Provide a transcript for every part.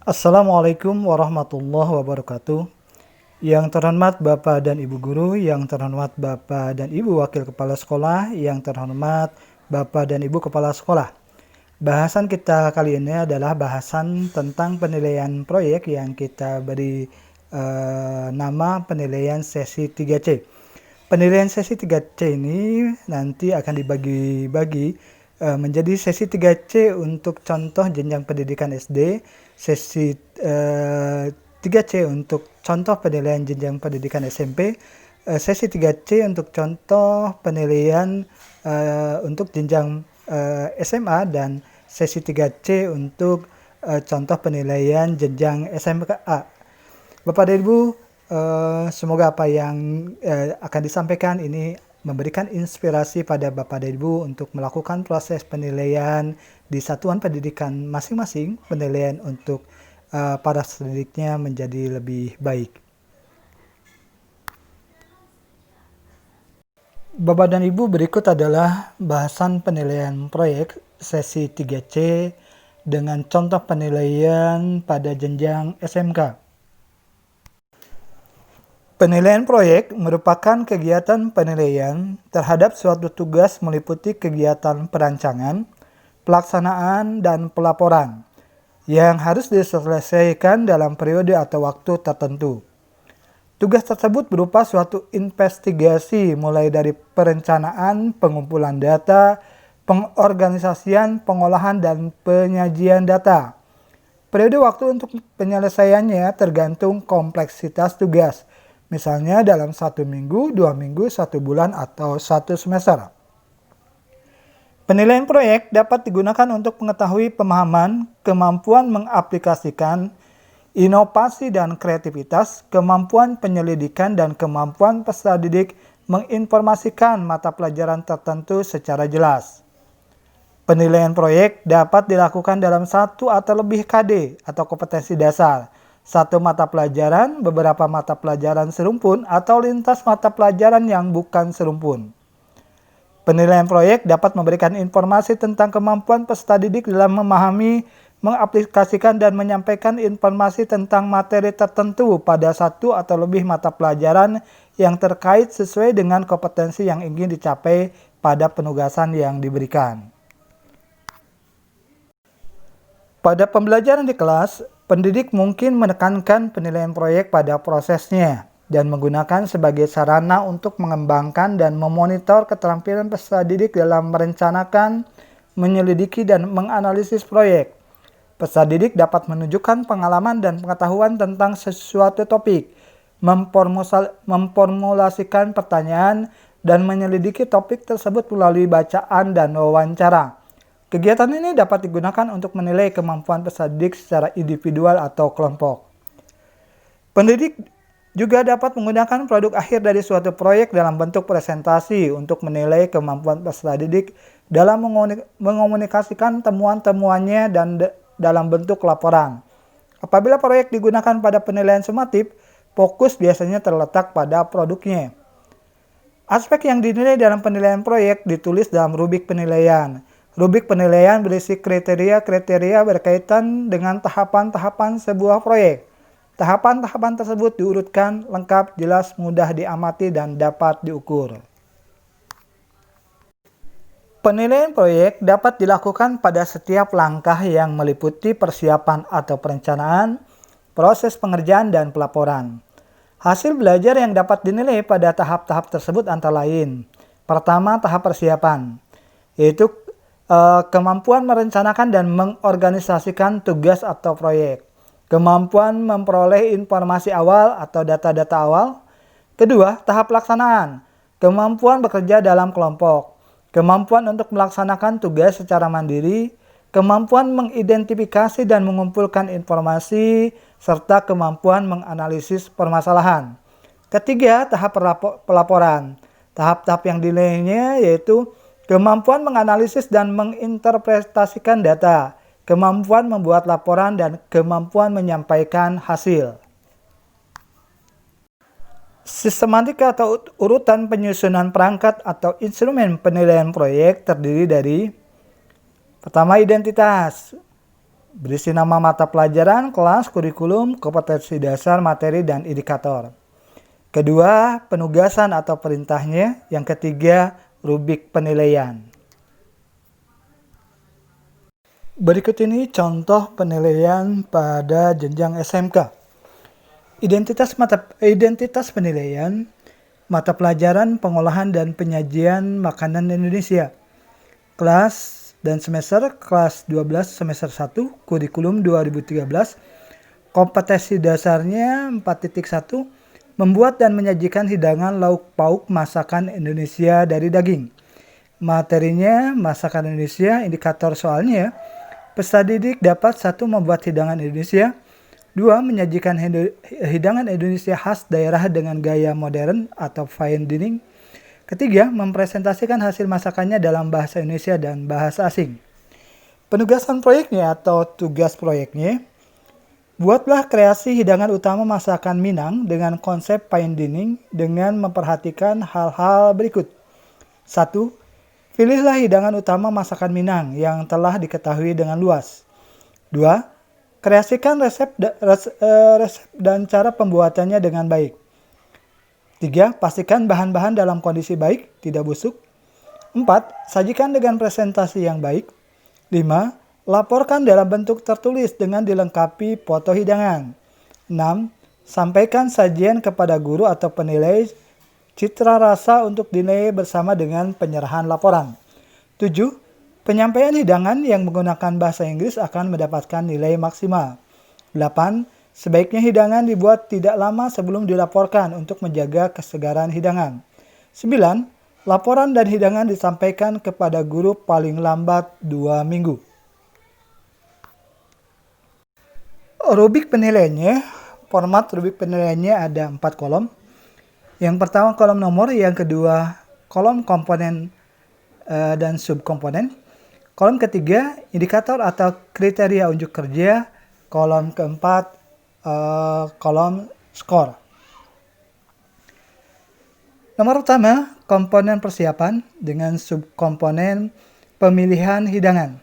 Assalamualaikum warahmatullahi wabarakatuh. Yang terhormat Bapak dan Ibu Guru, yang terhormat Bapak dan Ibu Wakil Kepala Sekolah, yang terhormat Bapak dan Ibu Kepala Sekolah. Bahasan kita kali ini adalah bahasan tentang penilaian proyek yang kita beri nama penilaian sesi 3C. Penilaian sesi 3C ini nanti akan dibagi-bagi menjadi sesi 3C untuk contoh jenjang pendidikan SD, sesi 3C untuk contoh penilaian jenjang pendidikan SMP, sesi 3C untuk contoh penilaian untuk jenjang SMA, dan sesi 3C untuk contoh penilaian jenjang SMK. Bapak dan Ibu, semoga apa yang akan disampaikan ini memberikan inspirasi pada Bapak dan Ibu untuk melakukan proses penilaian di satuan pendidikan masing-masing, penilaian untuk para didiknya menjadi lebih baik. Bapak dan Ibu, berikut adalah bahasan penilaian proyek sesi 3C dengan contoh penilaian pada jenjang SMK. Penilaian proyek merupakan kegiatan penilaian terhadap suatu tugas meliputi kegiatan perancangan, pelaksanaan, dan pelaporan yang harus diselesaikan dalam periode atau waktu tertentu. Tugas tersebut berupa suatu investigasi mulai dari perencanaan, pengumpulan data, pengorganisasian, pengolahan, dan penyajian data. Periode waktu untuk penyelesaiannya tergantung kompleksitas tugas, misalnya dalam 1 minggu, 2 minggu, 1 bulan, atau 1 semester. Penilaian proyek dapat digunakan untuk mengetahui pemahaman, kemampuan mengaplikasikan, inovasi dan kreativitas, kemampuan penyelidikan, dan kemampuan peserta didik menginformasikan mata pelajaran tertentu secara jelas. Penilaian proyek dapat dilakukan dalam 1 atau lebih KD atau kompetensi dasar, 1 mata pelajaran, beberapa mata pelajaran serumpun, atau lintas mata pelajaran yang bukan serumpun. Penilaian proyek dapat memberikan informasi tentang kemampuan peserta didik dalam memahami, mengaplikasikan, dan menyampaikan informasi tentang materi tertentu pada 1 atau lebih mata pelajaran yang terkait sesuai dengan kompetensi yang ingin dicapai pada penugasan yang diberikan. Pada pembelajaran di kelas, pendidik mungkin menekankan penilaian proyek pada prosesnya dan menggunakan sebagai sarana untuk mengembangkan dan memonitor keterampilan peserta didik dalam merencanakan, menyelidiki, dan menganalisis proyek. Peserta didik dapat menunjukkan pengalaman dan pengetahuan tentang sesuatu topik, memformulasikan pertanyaan, dan menyelidiki topik tersebut melalui bacaan dan wawancara. Kegiatan ini dapat digunakan untuk menilai kemampuan peserta didik secara individual atau kelompok. Pendidik juga dapat menggunakan produk akhir dari suatu proyek dalam bentuk presentasi untuk menilai kemampuan peserta didik dalam mengomunikasikan temuan-temuannya dan dalam bentuk laporan. Apabila proyek digunakan pada penilaian sumatif, fokus biasanya terletak pada produknya. Aspek yang dinilai dalam penilaian proyek ditulis dalam rubrik penilaian. Rubrik penilaian berisi kriteria-kriteria berkaitan dengan tahapan-tahapan sebuah proyek. Tahapan-tahapan tersebut diurutkan lengkap, jelas, mudah diamati, dan dapat diukur. Penilaian proyek dapat dilakukan pada setiap langkah yang meliputi persiapan atau perencanaan, proses pengerjaan, dan pelaporan. Hasil belajar yang dapat dinilai pada tahap-tahap tersebut antara lain. Pertama, tahap persiapan, yaitu kemampuan merencanakan dan mengorganisasikan tugas atau proyek. Kemampuan memperoleh informasi awal atau data-data awal. Kedua, tahap pelaksanaan. Kemampuan bekerja dalam kelompok. Kemampuan untuk melaksanakan tugas secara mandiri. Kemampuan mengidentifikasi dan mengumpulkan informasi, serta kemampuan menganalisis permasalahan. Ketiga, tahap pelaporan. Tahap-tahap yang dinilainya yaitu kemampuan menganalisis dan menginterpretasikan data, kemampuan membuat laporan, dan kemampuan menyampaikan hasil. Sistematika atau urutan penyusunan perangkat atau instrumen penilaian proyek terdiri dari: pertama, identitas. Berisi nama mata pelajaran, kelas, kurikulum, kompetensi dasar, materi, dan indikator. Kedua, penugasan atau perintahnya. Yang ketiga, rubrik penilaian. Berikut ini contoh penilaian pada jenjang SMK. Identitas penilaian, mata pelajaran pengolahan dan penyajian makanan Indonesia. Kelas dan semester, kelas 12 semester 1, kurikulum 2013. Kompetensi dasarnya 4.1, membuat dan menyajikan hidangan lauk pauk masakan Indonesia dari daging. Materinya masakan Indonesia, indikator soalnya, peserta didik dapat 1. Membuat hidangan Indonesia, 2. Menyajikan hidangan Indonesia khas daerah dengan gaya modern atau fine dining. Ketiga, mempresentasikan hasil masakannya dalam bahasa Indonesia dan bahasa asing. Penugasan proyeknya atau tugas proyeknya, buatlah kreasi hidangan utama masakan Minang dengan konsep fine dining dengan memperhatikan hal-hal berikut. 1. Pilihlah hidangan utama masakan Minang yang telah diketahui dengan luas. 2. Kreasikan resep dan cara pembuatannya dengan baik. 3. Pastikan bahan-bahan dalam kondisi baik, tidak busuk. 4. Sajikan dengan presentasi yang baik. 5. Laporkan dalam bentuk tertulis dengan dilengkapi foto hidangan. 6. Sampaikan sajian kepada guru atau penilai citra rasa untuk dinilai bersama dengan penyerahan laporan. 7. Penyampaian hidangan yang menggunakan bahasa Inggris akan mendapatkan nilai maksimal. 8. Sebaiknya hidangan dibuat tidak lama sebelum dilaporkan untuk menjaga kesegaran hidangan. 9. Laporan dan hidangan disampaikan kepada guru paling lambat 2 minggu. Rubrik penilaiannya, format rubrik penilaiannya ada 4 kolom. Yang pertama kolom nomor, yang kedua kolom komponen dan subkomponen. Kolom ketiga indikator atau kriteria unjuk kerja. Kolom keempat kolom skor. Nomor pertama, komponen persiapan dengan subkomponen pemilihan hidangan.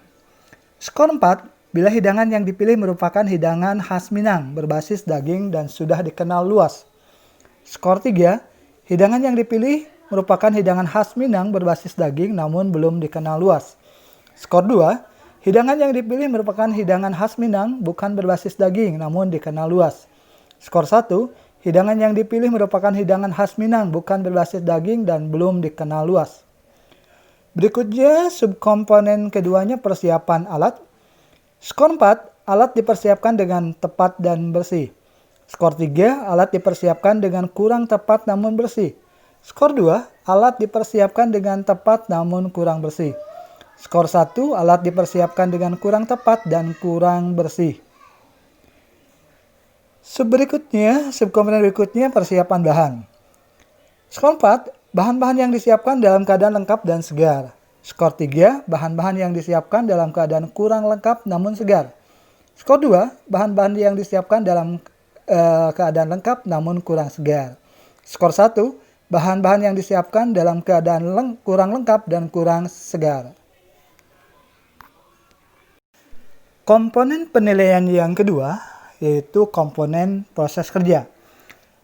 Skor 4, bila hidangan yang dipilih merupakan hidangan khas Minang berbasis daging dan sudah dikenal luas. Skor 3, hidangan yang dipilih merupakan hidangan khas Minang berbasis daging namun belum dikenal luas. Skor 2, hidangan yang dipilih merupakan hidangan khas Minang bukan berbasis daging namun dikenal luas. Skor 1, hidangan yang dipilih merupakan hidangan khas Minang bukan berbasis daging dan belum dikenal luas. Berikutnya subkomponen keduanya persiapan alat. Skor 4, alat dipersiapkan dengan tepat dan bersih. Skor 3, alat dipersiapkan dengan kurang tepat namun bersih. Skor 2, alat dipersiapkan dengan tepat namun kurang bersih. Skor 1, alat dipersiapkan dengan kurang tepat dan kurang bersih. Subkomponen berikutnya persiapan bahan. Skor 4, bahan-bahan yang disiapkan dalam keadaan lengkap dan segar. Skor 3, bahan-bahan yang disiapkan dalam keadaan kurang lengkap namun segar. Skor 2, bahan-bahan yang disiapkan dalam keadaan lengkap namun kurang segar. Skor 1, bahan-bahan yang disiapkan dalam keadaan kurang lengkap dan kurang segar. Komponen penilaian yang kedua yaitu komponen proses kerja.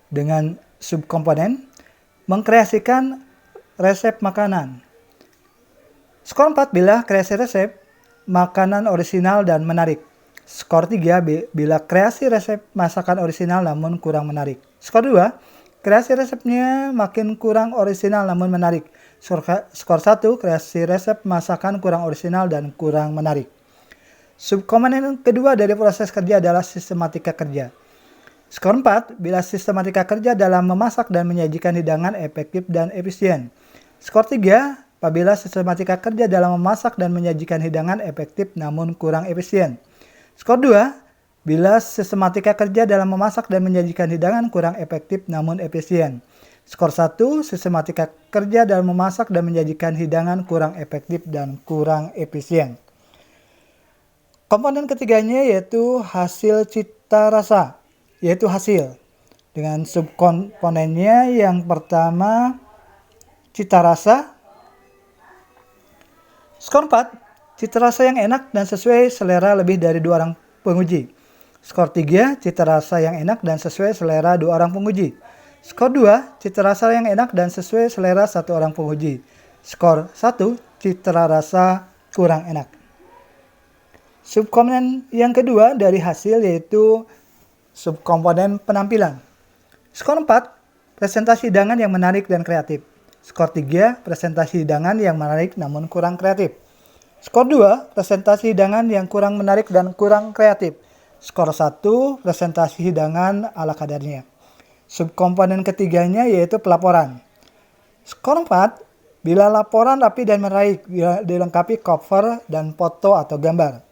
Dengan subkomponen mengkreasikan resep makanan. Skor 4 bila kreasi resep makanan orisinal dan menarik. Skor 3 bila kreasi resep masakan orisinal namun kurang menarik. Skor 2, kreasi resepnya makin kurang orisinal namun menarik. Skor 1, kreasi resep masakan kurang orisinal dan kurang menarik. Subkomponen kedua dari proses kerja adalah sistematika kerja. Skor 4, bila sistematika kerja dalam memasak dan menyajikan hidangan efektif dan efisien. Skor 3, apabila sistematika kerja dalam memasak dan menyajikan hidangan efektif namun kurang efisien. Skor 2, bila sistematika kerja dalam memasak dan menyajikan hidangan kurang efektif namun efisien. Skor 1, sistematika kerja dalam memasak dan menyajikan hidangan kurang efektif dan kurang efisien. Komponen ketiganya yaitu hasil cita rasa, yaitu hasil. Dengan subkomponennya yang pertama cita rasa. Skor 4, cita rasa yang enak dan sesuai selera lebih dari 2 orang penguji. Skor 3, cita rasa yang enak dan sesuai selera 2 orang penguji. Skor 2, cita rasa yang enak dan sesuai selera 1 orang penguji. Skor 1, cita rasa kurang enak. Subkomponen yang kedua dari hasil yaitu subkomponen penampilan. Skor 4, presentasi hidangan yang menarik dan kreatif. Skor 3, presentasi hidangan yang menarik namun kurang kreatif. Skor 2, presentasi hidangan yang kurang menarik dan kurang kreatif. Skor 1, presentasi hidangan ala kadarnya. Subkomponen ketiganya yaitu pelaporan. Skor 4, bila laporan rapi dan menarik, dilengkapi cover dan foto atau gambar.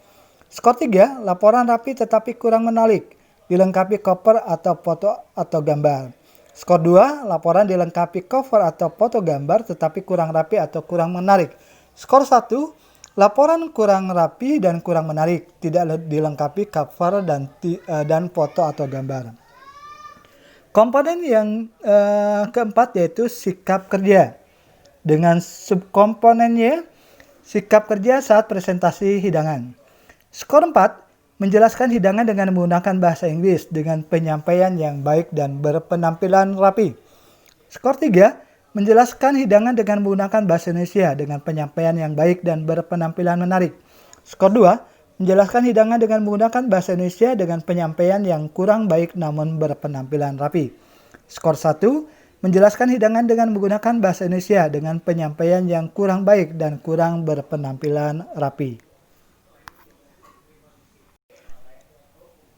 Skor 3, laporan rapi tetapi kurang menarik, dilengkapi cover atau foto atau gambar. Skor 2, laporan dilengkapi cover atau foto gambar tetapi kurang rapi atau kurang menarik. Skor 1, laporan kurang rapi dan kurang menarik, tidak dilengkapi cover dan foto atau gambar. Komponen yang keempat yaitu sikap kerja. Dengan subkomponennya, sikap kerja saat presentasi hidangan. Skor 4, menjelaskan hidangan dengan menggunakan bahasa Inggris dengan penyampaian yang baik dan berpenampilan rapi. Skor 3, menjelaskan hidangan dengan menggunakan bahasa Indonesia dengan penyampaian yang baik dan berpenampilan menarik. Skor 2, menjelaskan hidangan dengan menggunakan bahasa Indonesia dengan penyampaian yang kurang baik namun berpenampilan rapi. Skor 1, menjelaskan hidangan dengan menggunakan bahasa Indonesia dengan penyampaian yang kurang baik dan kurang berpenampilan rapi.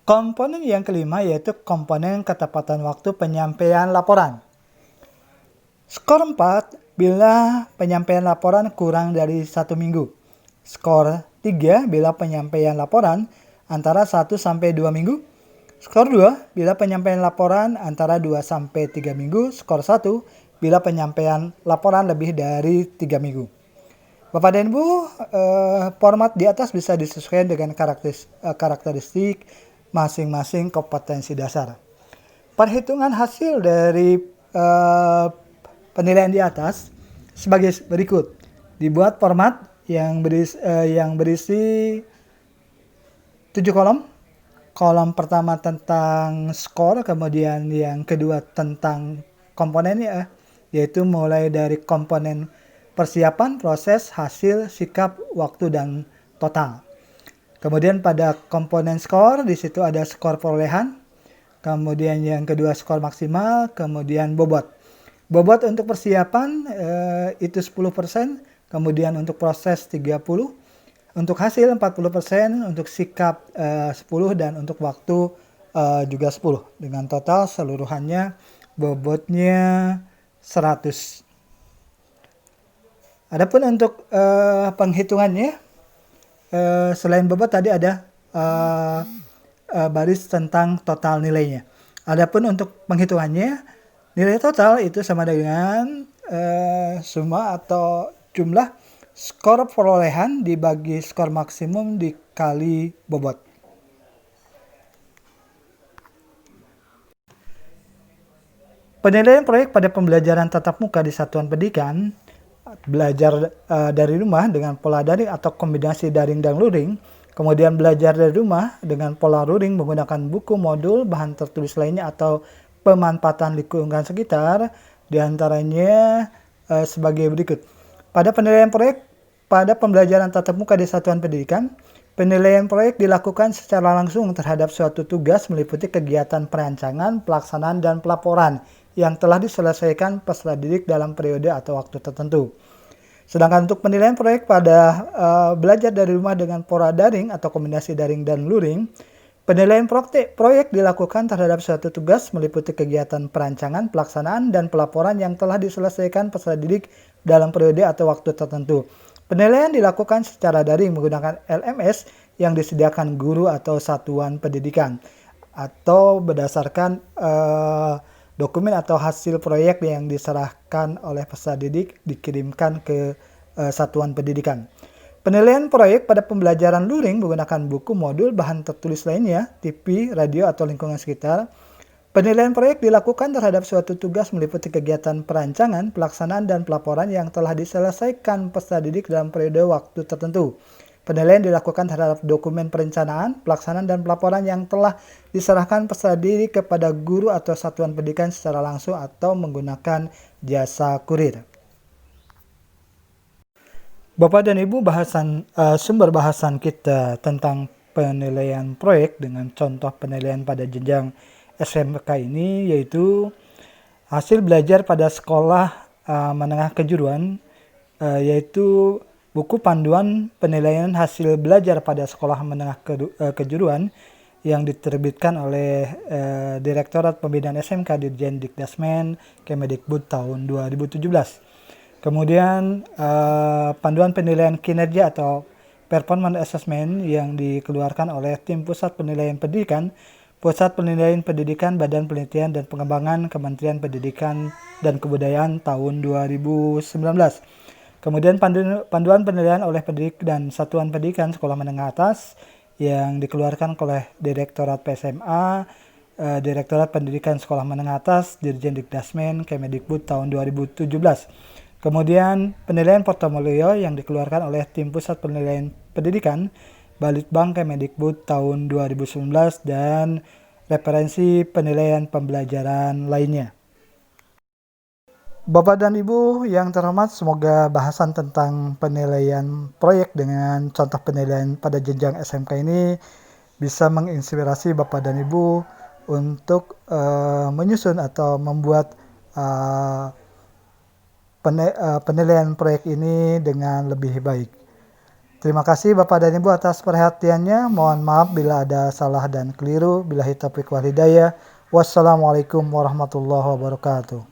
Komponen yang kelima yaitu komponen ketepatan waktu penyampaian laporan. Skor 4, bila penyampaian laporan kurang dari 1 minggu. Skor 3, bila penyampaian laporan antara 1 sampai 2 minggu. Skor 2, bila penyampaian laporan antara 2 sampai 3 minggu. Skor 1, bila penyampaian laporan lebih dari 3 minggu. Bapak dan Ibu, format di atas bisa disesuaikan dengan karakteristik masing-masing kompetensi dasar. Perhitungan hasil dari penilaian di atas sebagai berikut. Dibuat format yang berisi 7 kolom. Kolom pertama tentang skor, kemudian yang kedua tentang komponennya, yaitu mulai dari komponen persiapan, proses, hasil, sikap, waktu, dan total. Kemudian pada komponen skor, di situ ada skor perolehan, kemudian yang kedua skor maksimal, kemudian bobot. Bobot untuk persiapan itu 10%, kemudian untuk proses 30%, untuk hasil 40%, untuk sikap 10%, dan untuk waktu juga 10%. Dengan total seluruhannya bobotnya 100. Adapun untuk penghitungannya, selain bobot tadi ada baris tentang total nilainya. Adapun untuk penghitungannya, nilai total itu sama dengan summa atau jumlah skor perolehan dibagi skor maksimum dikali bobot. Penilaian proyek pada pembelajaran tatap muka di satuan pendidikan, belajar dari rumah dengan pola daring atau kombinasi daring dan luring, kemudian belajar dari rumah dengan pola luring menggunakan buku, modul, bahan tertulis lainnya atau pemanfaatan lingkungan sekitar, diantaranya sebagai berikut. Pada penilaian proyek pada pembelajaran tatap muka di satuan pendidikan, penilaian proyek dilakukan secara langsung terhadap suatu tugas meliputi kegiatan perancangan, pelaksanaan, dan pelaporan yang telah diselesaikan peserta didik dalam periode atau waktu tertentu. Sedangkan untuk penilaian proyek pada belajar dari rumah dengan pola daring atau kombinasi daring dan luring, penilaian proyek dilakukan terhadap suatu tugas meliputi kegiatan perancangan, pelaksanaan, dan pelaporan yang telah diselesaikan peserta didik dalam periode atau waktu tertentu. Penilaian dilakukan secara daring menggunakan LMS yang disediakan guru atau satuan pendidikan, atau berdasarkan dokumen atau hasil proyek yang diserahkan oleh peserta didik dikirimkan ke satuan pendidikan. Penilaian proyek pada pembelajaran luring menggunakan buku, modul, bahan tertulis lainnya, TV, radio, atau lingkungan sekitar. Penilaian proyek dilakukan terhadap suatu tugas meliputi kegiatan perancangan, pelaksanaan, dan pelaporan yang telah diselesaikan peserta didik dalam periode waktu tertentu. Penilaian dilakukan terhadap dokumen perencanaan, pelaksanaan, dan pelaporan yang telah diserahkan peserta didik kepada guru atau satuan pendidikan secara langsung atau menggunakan jasa kurir. Bapak dan Ibu, sumber bahasan kita tentang penilaian proyek dengan contoh penilaian pada jenjang SMK ini yaitu hasil belajar pada sekolah menengah kejuruan, yaitu buku panduan penilaian hasil belajar pada sekolah menengah kejuruan yang diterbitkan oleh Direktorat Pembinaan SMK Dirjen Dikdasmen Kemdikbud tahun 2017. Kemudian panduan penilaian kinerja atau performance assessment yang dikeluarkan oleh Tim Pusat Penilaian Pendidikan, Pusat Penilaian Pendidikan Badan Penelitian dan Pengembangan Kementerian Pendidikan dan Kebudayaan tahun 2019. Kemudian panduan penilaian oleh pendidik dan satuan pendidikan sekolah menengah atas yang dikeluarkan oleh Direktorat PSMA, Direktorat Pendidikan Sekolah Menengah Atas, Dirjen Dikdasmen Kemdikbud tahun 2017. Kemudian penilaian portofolio yang dikeluarkan oleh Tim Pusat Penilaian Pendidikan Balitbang Kemdikbud tahun 2019 dan referensi penilaian pembelajaran lainnya. Bapak dan Ibu yang terhormat, semoga bahasan tentang penilaian proyek dengan contoh penilaian pada jenjang SMK ini bisa menginspirasi Bapak dan Ibu untuk menyusun atau membuat penilaian proyek ini dengan lebih baik. Terima kasih Bapak dan Ibu atas perhatiannya. Mohon maaf bila ada salah dan keliru. Billahi taufiq wal hidayah. Wassalamualaikum warahmatullahi wabarakatuh.